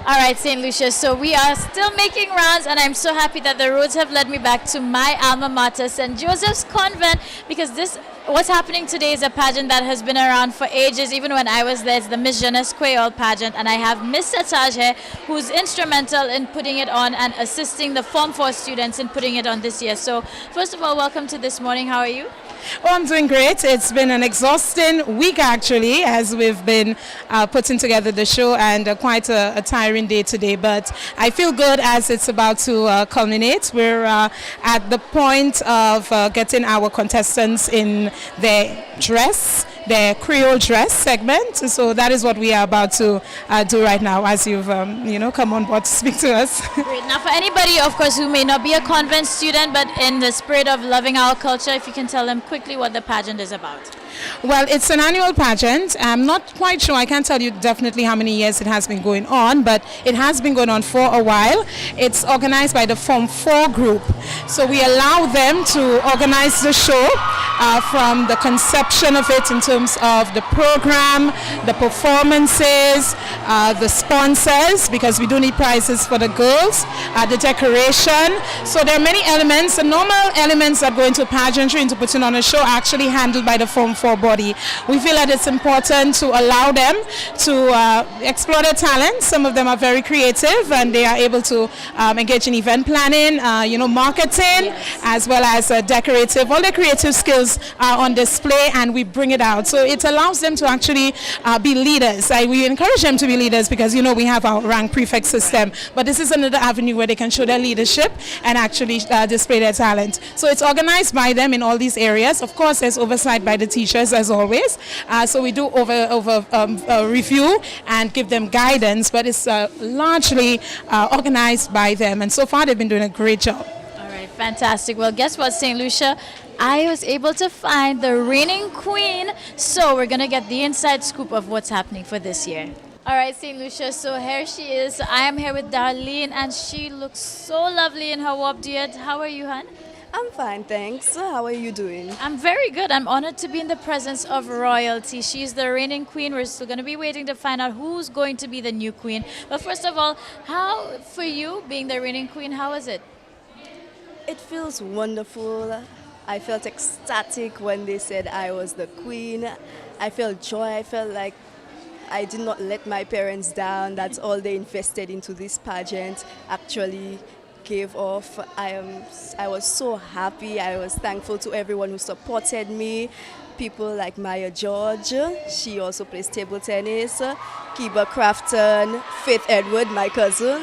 All right, St. Lucia. So we are still making rounds, and I'm so happy that the roads have led me back to my alma mater, St. Joseph's Convent, because what's happening today is a pageant that has been around for ages. Even when I was there, it's the Miss Jeunesse Creole pageant, and I have Miss Satage here, who's instrumental in putting it on and assisting the Form 4 students in putting it on this year. So first of all, welcome to this morning. How are you? Oh, I'm doing great. It's been an exhausting week actually, as we've been putting together the show, and quite a tiring day today. But I feel good as it's about to culminate. We're at the point of getting our contestants in their dress, their Creole dress segment. So that is what we are about to do right now, as you've come on board to speak to us. Great. Now, for anybody, of course, who may not be a convent student, but in the spirit of loving our culture, if you can tell them quickly what the pageant is about. Well, it's an annual pageant. I'm not quite sure. I can't tell you definitely how many years it has been going on, but it has been going on for a while. It's organized by the Form 4 group. So we allow them to organize the show from the conception of it in terms of the program, the performances, the sponsors, because we do need prizes for the girls, the decoration. So there are many elements. The normal elements that go into pageantry, into putting on a show, are actually handled by the Form 4 body. We feel that it's important to allow them to explore their talents. Some of them are very creative, and they are able to engage in event planning, marketing, as well as decorative. All their creative skills are on display, and we bring it out. So it allows them to actually be leaders. We encourage them to be leaders because, we have our rank prefect system. But this is another avenue where they can show their leadership and actually display their talent. So it's organized by them in all these areas. Of course, there's oversight by the teachers, as always. So we do review and give them guidance, but it's largely organized by them. And so far, they've been doing a great job. All right, fantastic. Well, guess what, St. Lucia? I was able to find the reigning queen, so we're going to get the inside scoop of what's happening for this year. All right, St. Lucia, so here she is. So I am here with Darlene, and she looks so lovely in her wabdiat. How are you, hon? I'm fine, thanks. How are you doing? I'm very good. I'm honored to be in the presence of royalty. She's the reigning queen. We're still going to be waiting to find out who's going to be the new queen. But first of all, how, for you, being the reigning queen, how is it? It feels wonderful. I felt ecstatic when they said I was the queen. I felt joy. I felt like I did not let my parents down. That's all they invested into this pageant actually gave off. I was so happy. I was thankful to everyone who supported me. People like Maya George, she also plays table tennis. Kiba Crafton, Faith Edward, my cousin.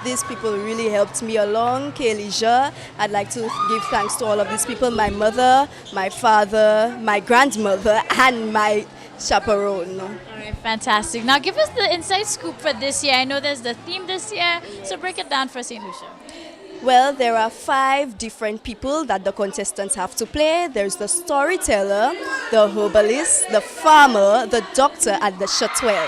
These people really helped me along. Kaylee, I'd like to give thanks to all of these people. My mother, my father, my grandmother, and my chaperone. All right, fantastic. Now give us the inside scoop for this year. I know there's the theme this year, so break it down for St. Lucia. Well, there are 5 different people that the contestants have to play. There's the storyteller, the herbalist, the farmer, the doctor, and the châtelier.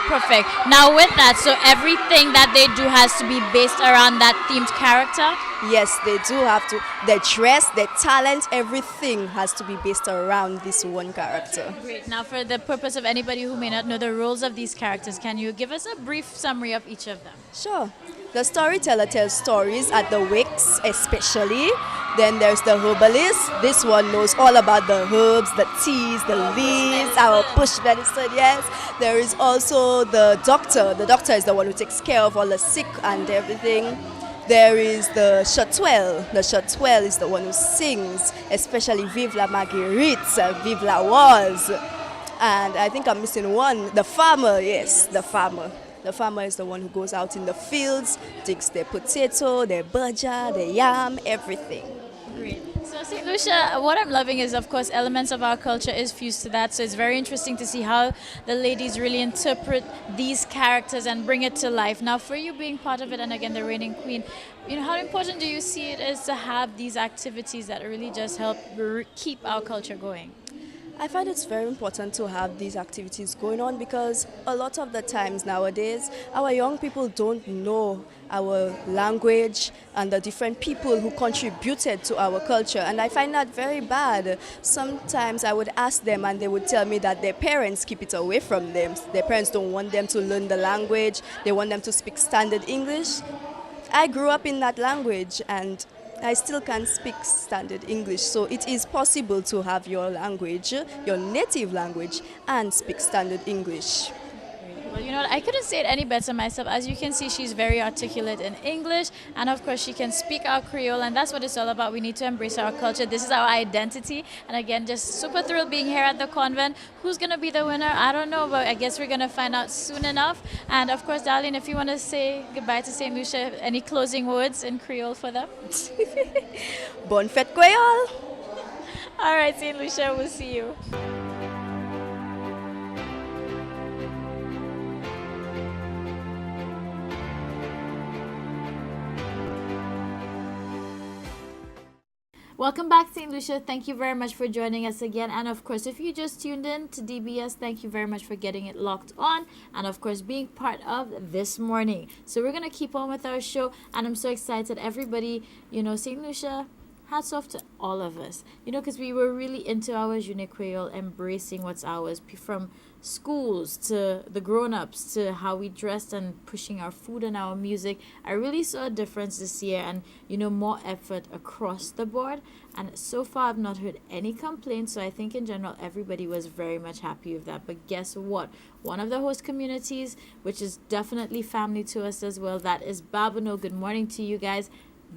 Perfect. Now with that, so everything that they do has to be based around that themed character? Yes, they do have to. Their dress, their talent, everything has to be based around this one character. Great. Now for the purpose of anybody who may not know the roles of these characters, can you give us a brief summary of each of them? Sure. The storyteller tells stories at the wakes especially. Then there's the herbalist. This one knows all about the herbs, the teas, the leaves, our bush medicine, yes. There is also the doctor. The doctor is the one who takes care of all the sick and everything. There is the châtelier. The châtelier is the one who sings, especially Vive la Marguerite, Vive la Rose. And I think I'm missing one. The farmer, yes, the farmer. The farmer is the one who goes out in the fields, digs their potato, their baja, their yam, everything. Great. So St. Lucia, what I'm loving is, of course, elements of our culture is fused to that. So it's very interesting to see how the ladies really interpret these characters and bring it to life. Now, for you being part of it, and again, the reigning queen, how important do you see it is to have these activities that really just help keep our culture going? I find it's very important to have these activities going on because a lot of the times nowadays, our young people don't know our language and the different people who contributed to our culture. And I find that very bad. Sometimes I would ask them and they would tell me that their parents keep it away from them. Their parents don't want them to learn the language. They want them to speak standard English. I grew up in that language and I still can't speak standard English, so it is possible to have your language, your native language, and speak standard English. Well, you know what? I couldn't say it any better myself. As you can see, she's very articulate in English, and of course, she can speak our Creole, and that's what it's all about. We need to embrace our culture. This is our identity, and again, just super thrilled being here at the convent. Who's gonna be the winner? I don't know, but I guess we're gonna find out soon enough. And of course, Darlene, if you want to say goodbye to St. Lucia, any closing words in Creole for them? Bonne fête Creole! All right, St. Lucia, we'll see you. Welcome back, St. Lucia. Thank you very much for joining us again. And of course, if you just tuned in to DBS, thank you very much for getting it locked on. And of course, being part of this morning. So we're going to keep on with our show. And I'm so excited. Everybody, you know, St. Lucia, hats off to all of us. You know, because we were really into our Jeune Creole, embracing what's ours, from schools to the grown-ups to how we dressed and pushing our food and our music. I really saw a difference this year and, you know, more effort across the board. And so far, I've not heard any complaints. So I think in general, everybody was very much happy with that. But guess what? One of the host communities, which is definitely family to us as well, that is Babonneau. Good morning to you guys.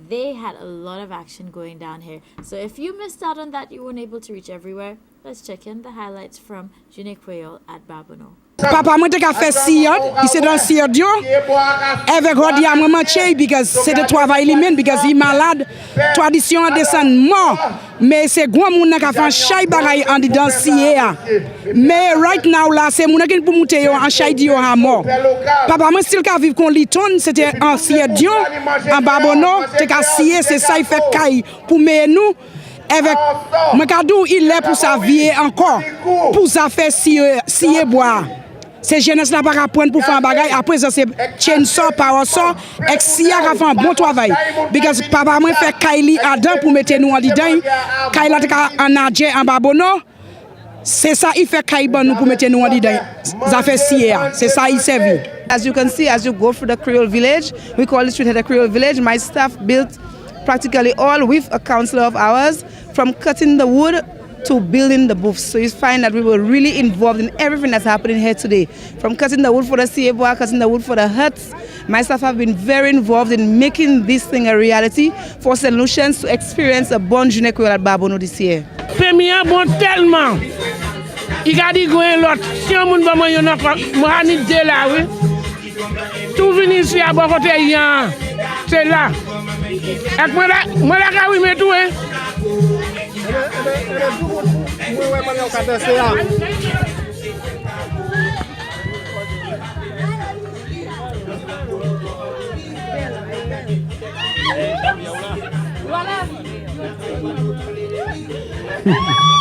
They had a lot of action going down here. So if you missed out on that, you weren't able to reach everywhere, let's check in the highlights from Jeune Creole at Babonneau. Papa mwen te ka fè siyod, I se dan siyod yo, evek rodi a mwen manche, because se de travay li men, because I malade, tradisyon an desen mor, me se gwa moun nan ka fè an chay bagay an di dan siye a. Me right now la, se moun nan gen pou moute yo an chay di yo a mor. Papa mwen stil ka viv kon liton, se te an siyod yo, an Babonneau, te ka siye, se sa y fè kay pou me nou, evek mwen ka dou il lè pou sa vie ankor, pou sa fè siye boa. Se jeunesse la pa ka prendre pour faire un bagay, après ça c'est chain so, power so, ex-sia ka fait un bon travail. Because papa moi fait Kaili Adam pour mettre nous en dedans, Kaila te ka en adje en Babonneau. C'est ça il fait Kaiban nous pour mettre nous en dedans. Ça fait sia, c'est ça il servi. As you can see, as you go through the Creole village, we call it Street Head Creole village. My staff built practically all with a counselor of ours, from cutting the wood to building the booths. So you find that we were really involved in everything that's happening here today. From cutting the wood for the Siebois, cutting the wood for the huts. My staff have been very involved in making this thing a reality for St. Lucians to experience a bon Jeune Creole at Babonneau this year. Premier bon tellement. Il a dit gwen lot. Si on moun ba moi yon moi ni de là oui. Tout vini ici à bon côté yan. C'est là. Et moi la ka oui mais tout hein.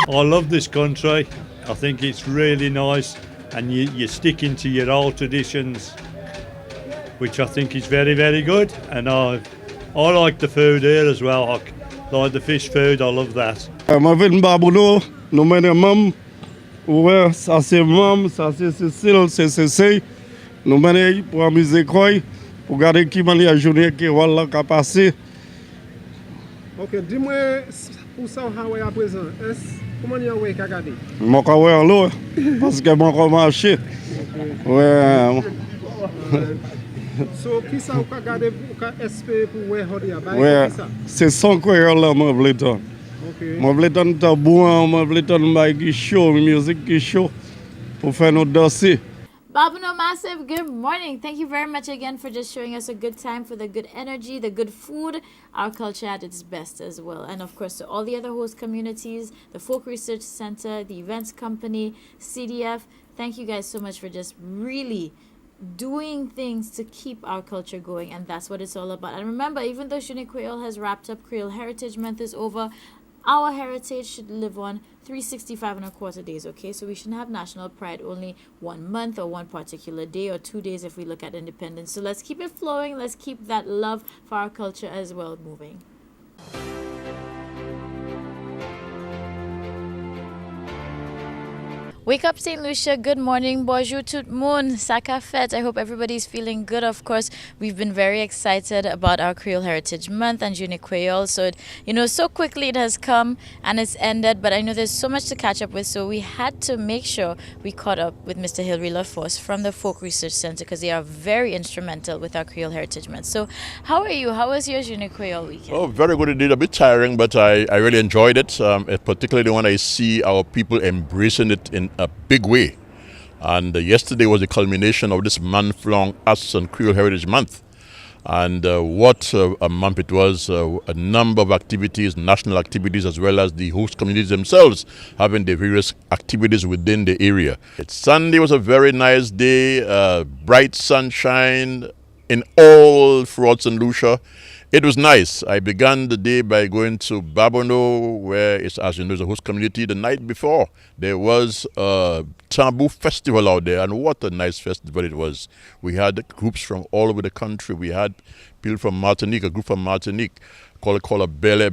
I love this country. I think it's really nice, and you're sticking to your old traditions, which I think is very, very good. And I like the food here as well. Like the fish food, I love that. Ma ville Babonneau, nous menons mam, ouais, ça c'est mam, ça c'est Cécile, c'est CC. Nous menons pour amuser quoi, pour garder qui m'a la journée qui voilà qu'a passé. Ok, dis-moi pour ça on à présent. Comment y a ouais qu'a garder? Moi qu'a ouais en l'eau, parce que moi qu'a marché. Ouais. So qui ça ou qu'a garder pour qu'a espérer pour ouais hodia ba? Ouais, c'est son quoi là moi voulais ton. Moi voulais ton tabou, moi voulais ton bail qui show, musique qui show pour faire nos danser. Babonneau Massive, good morning. Thank you very much again for just showing us a good time, for the good energy, the good food, our culture at its best as well. And of course, to all the other host communities, the Folk Research Center, the Events Company, CDF, thank you guys so much for just really doing things to keep our culture going. And that's what it's all about. And remember, even though Jeune Creole has wrapped up, Creole Heritage Month is over, our heritage should live on 365 and a quarter days, okay? So we shouldn't have national pride only 1 month or one particular day or 2 days if we look at independence. So let's keep it flowing. Let's keep that love for our culture as well moving. Wake up, St. Lucia. Good morning. Bonjour tout le monde. Saka fête. I hope everybody's feeling good. Of course, we've been very excited about our Creole Heritage Month and Journée Creole. So, so quickly it has come and it's ended. But I know there's so much to catch up with. So we had to make sure we caught up with Mr. Hilary LaForce from the Folk Research Center because they are very instrumental with our Creole Heritage Month. So how are you? How was your Journée Creole weekend? Oh, very good indeed. A bit tiring, but I really enjoyed it, particularly when I see our people embracing it in a big way. And yesterday was the culmination of this month-long Arts and Creole Heritage Month. And what a month it was, a number of activities, national activities, as well as the host communities themselves having the various activities within the area. Sunday was a very nice day, bright sunshine in all throughout St. Lucia. It was nice. I began the day by going to Babono, where it's, as you know, is a host community. The night before, there was a Tambour festival out there, and what a nice festival it was. We had groups from all over the country. We had people from Martinique, a group from Martinique, called a Belle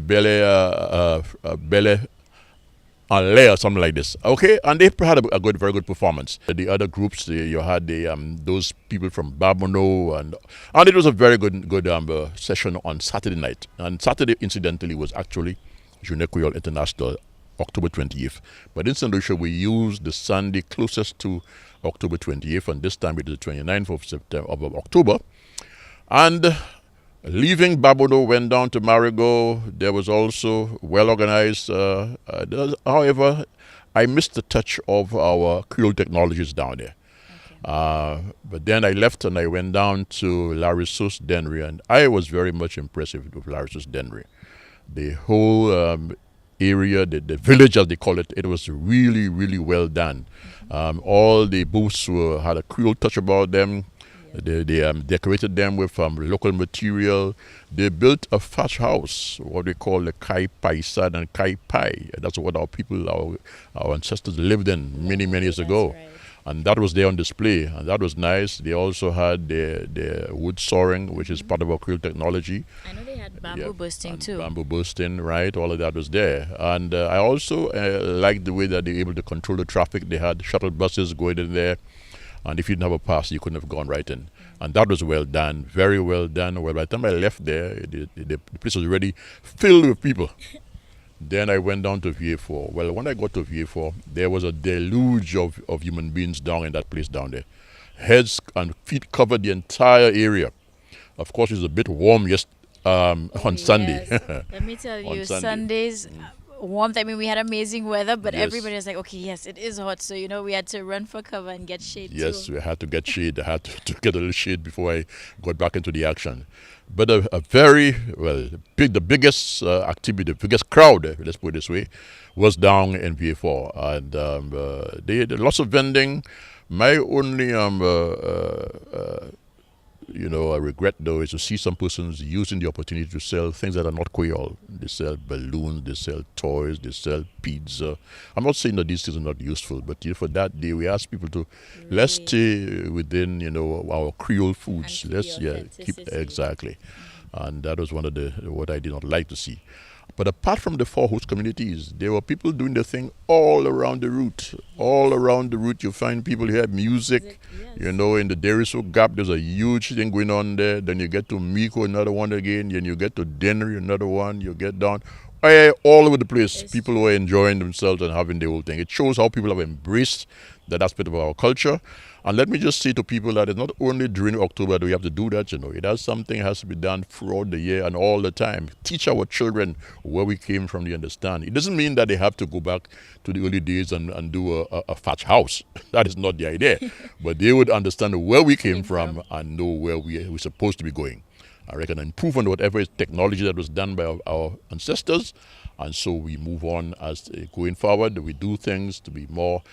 en l'air, something like this. Okay, and they had a very good performance. The other groups, you had those people from Babono, and it was a very good session on Saturday night. And Saturday, incidentally, was actually Journée Creole International, October 28th. But in St. Lucia, we used the Sunday closest to October 28th, and this time it is the 29th of October. And leaving Babono, went down to Marigot. There was also well organized. However, I missed the touch of our Creole technologies down there. Okay. But then I left and I went down to La Ressource Dennery, and I was very much impressed with La Ressource Dennery. The whole area, the village as they call it, it was really, really well done. All the booths had a Creole touch about them. They decorated them with local material. They built a thatch house, what we call the Kai Paisad and Kai Pai. That's what our people, our ancestors lived in many years ago. Right. And that was there on display, and that was nice. They also had the wood soaring, which is part of our Creole technology. I know they had bamboo bursting too. Bamboo bursting, right? All of that was there. And I also liked the way that they were able to control the traffic. They had shuttle buses going in there. And if you didn't have a pass, you couldn't have gone right in. And that was well done, very well done. Well, by the time I left there, the place was already filled with people. Then I went down to VA4. Well, when I got to VA4, there was a deluge of human beings down in that place down there. Heads and feet covered the entire area. Of course, it was a bit warm on Sunday. Let me tell you, Sundays... warmth. I mean, we had amazing weather, but everybody was like, okay, yes, it is hot. So, we had to run for cover and get shade Yes, too. we had to get shade. I had to get a little shade before I got back into the action. But a very, the biggest activity, the biggest crowd, let's put it this way, was down in VA4. And they had lots of vending. My only I regret though is to see some persons using the opportunity to sell things that are not Creole. They sell balloons, they sell toys, they sell pizza. I'm not saying that these things are not useful, but for that day we ask people to let's stay within our Creole foods. Let's keep exactly. And that was one of what I did not like to see. But apart from the four host communities, there were people doing the thing all around the route. All around the route, you find people who have music. Yes. In the Deriso Gap, there's a huge thing going on there. Then you get to Miko, another one again. Then you get to Dennery, another one. You get down. All over the place. Yes. People were enjoying themselves and having the whole thing. It shows how people have embraced that aspect of our culture. And let me just say to people that it's not only during October that we have to do that, It has something has to be done throughout the year and all the time. Teach our children where we came from, they understand. It doesn't mean that they have to go back to the early days and do a thatch house. That is not the idea. But they would understand where we came from and know where we're supposed to be going. I reckon improve on whatever technology that was done by our ancestors. And so we move on as going forward. We do things to be more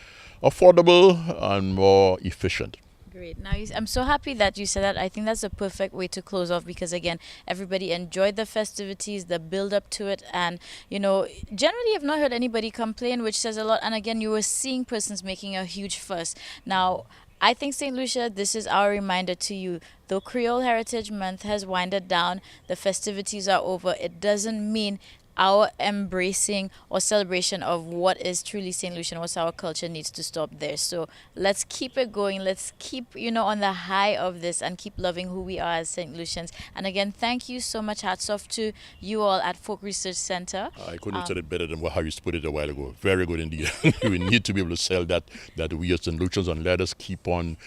affordable and more efficient. Great. Now, I'm so happy that you said that. I think that's a perfect way to close off because, again, everybody enjoyed the festivities, the build up to it. And, generally, I've not heard anybody complain, which says a lot. And again, you were seeing persons making a huge fuss. Now, I think, St. Lucia, this is our reminder to you. Though Creole Heritage Month has winded down, the festivities are over, it doesn't mean our embracing or celebration of what is truly St. Lucian, what's our culture, needs to stop there. So let's keep it going. Let's keep, on the high of this and keep loving who we are as St. Lucians. And again, thank you so much. Hats off to you all at Folk Research Center. I couldn't have said it better than how you put it a while ago. Very good indeed. We need to be able to sell that we as St. Lucians, and let us keep on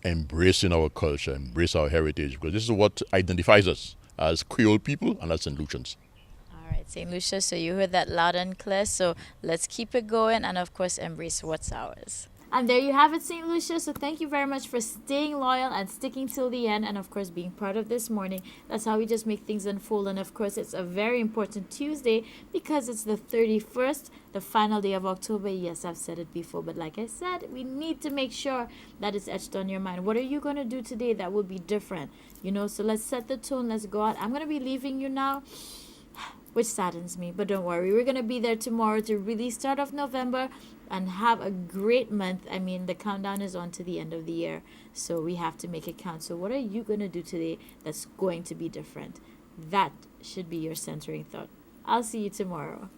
embracing our culture, embrace our heritage, because this is what identifies us as Creole people and as St. Lucians. St. Lucia, so you heard that loud and clear. So let's keep it going and, of course, embrace what's ours. And there you have it, St. Lucia. So thank you very much for staying loyal and sticking till the end and, of course, being part of this morning. That's how we just make things unfold. And, of course, it's a very important Tuesday because it's the 31st, the final day of October. Yes, I've said it before, but like I said, we need to make sure that it's etched on your mind. What are you going to do today that will be different? So let's set the tone. Let's go out. I'm going to be leaving you now, which saddens me, but don't worry. We're going to be there tomorrow to really start off November and have a great month. I mean, the countdown is on to the end of the year, so we have to make it count. So what are you going to do today that's going to be different? That should be your centering thought. I'll see you tomorrow.